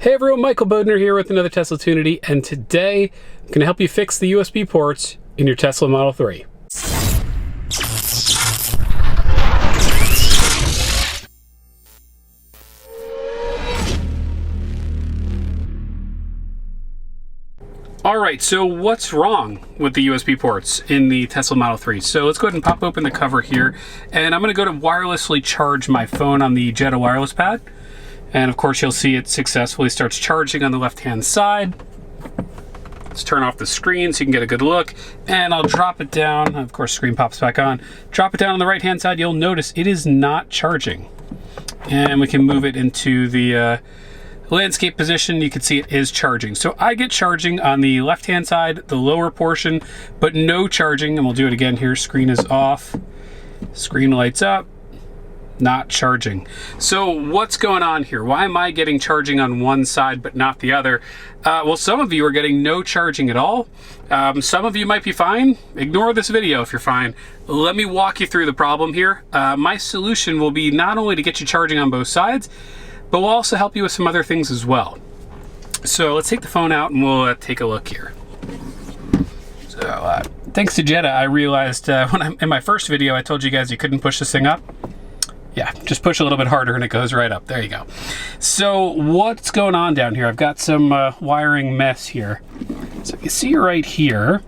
Hey everyone, Michael Bodner here with another Tesla Tunity, and today I'm going to help you fix the USB ports in your Tesla Model 3. Alright, so what's wrong with the USB ports in the Tesla Model 3? So let's go ahead and pop open the cover here, and I'm going to go to wirelessly charge my phone on the Jetta wireless pad. And of course you'll see it successfully starts charging on the left-hand side. Let's turn off the screen so you can get a good look. And I'll drop it down. Of course, screen pops back on. Drop it down on the right-hand side. You'll notice it is not charging. And we can move it into the landscape position. You can see it is charging. So I get charging on the left-hand side, the lower portion, but no charging. And we'll do it again here. Screen is off. Screen lights up. Not charging. So what's going on here? Why am I getting charging on one side but not the other? Well, some of you are getting no charging at all. Some of you might be fine. Ignore this video if you're fine. Let me walk you through the problem here. My solution will be not only to get you charging on both sides, but we'll also help you with some other things as well. So let's take the phone out and we'll take a look here. So thanks to Jetta, I realized in my first video I told you guys you couldn't push this thing up. Yeah, just push a little bit harder and it goes right up. There you go. So what's going on down here? I've got some wiring mess here. So you see right here,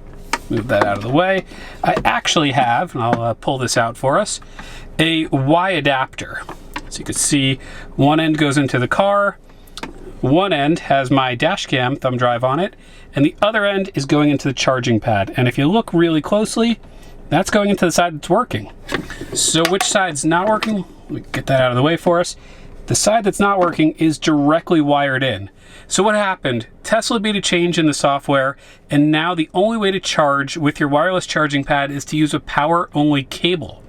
move that out of the way. I actually have, and I'll pull this out for us, a Y adapter. So you can see one end goes into the car, one end has my dash cam thumb drive on it, and the other end is going into the charging pad. And if you look really closely, that's going into the side that's working. So which side's not working? We get that out of the way for us. The side that's not working is directly wired in. So what happened? Tesla made a change in the software, and now the only way to charge with your wireless charging pad is to use a power-only cable.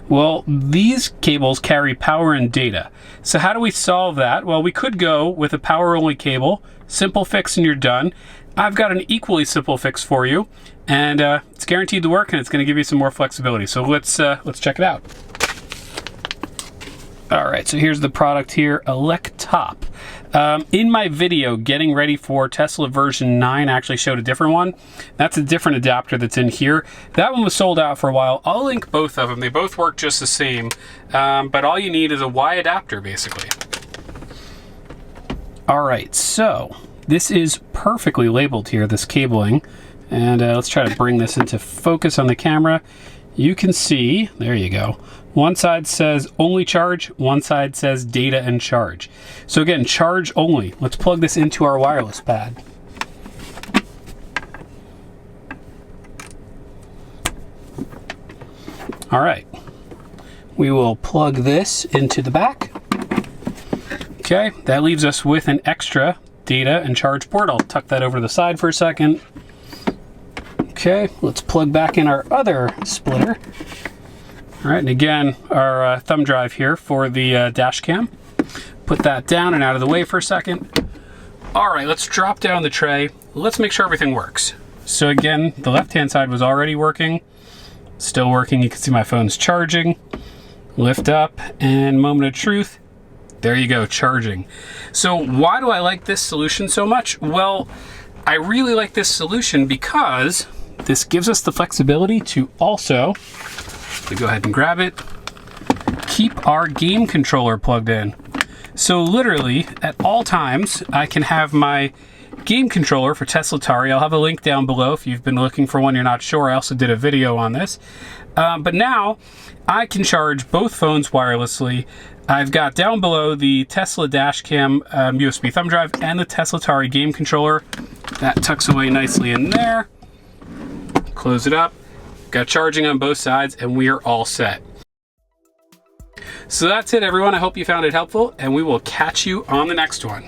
Well, these cables carry power and data. So how do we solve that? Well, we could go with a power-only cable, simple fix and you're done. I've got an equally simple fix for you, and it's guaranteed to work, and it's going to give you some more flexibility. So let's check it out. All right, so here's the product here, Electop. In my video, getting ready for Tesla version 9, I actually showed a different one. That's a different adapter that's in here. That one was sold out for a while. I'll link both of them. They both work just the same, but all you need is a Y adapter, basically. All right, so this is perfectly labeled here, this cabling. And let's try to bring this into focus on the camera. You can see, there you go. One side says only charge, one side says data and charge. So again, charge only. Let's plug this into our wireless pad. All right, we will plug this into the back. Okay, that leaves us with an extra data and charge port. I'll tuck that over to the side for a second. Okay, let's plug back in our other splitter. All right, and again, our thumb drive here for the dash cam. Put that down and out of the way for a second. All right, let's drop down the tray. Let's make sure everything works. So again, the left-hand side was already working. Still working, you can see my phone's charging. Lift up, and moment of truth. There you go, charging. So why do I like this solution so much? Well, I really like this solution because this gives us the flexibility to also, go ahead and grab it, keep our game controller plugged in. So literally, at all times, I can have my game controller for Tesla Tari. I'll have a link down below if you've been looking for one you're not sure. I also did a video on this. But now, I can charge both phones wirelessly. I've got down below the Tesla Dash Cam USB thumb drive and the Tesla Tari game controller. That tucks away nicely in there. Close it up. Got charging on both sides, and we are all set. So that's it, everyone. I hope you found it helpful, and we will catch you on the next one.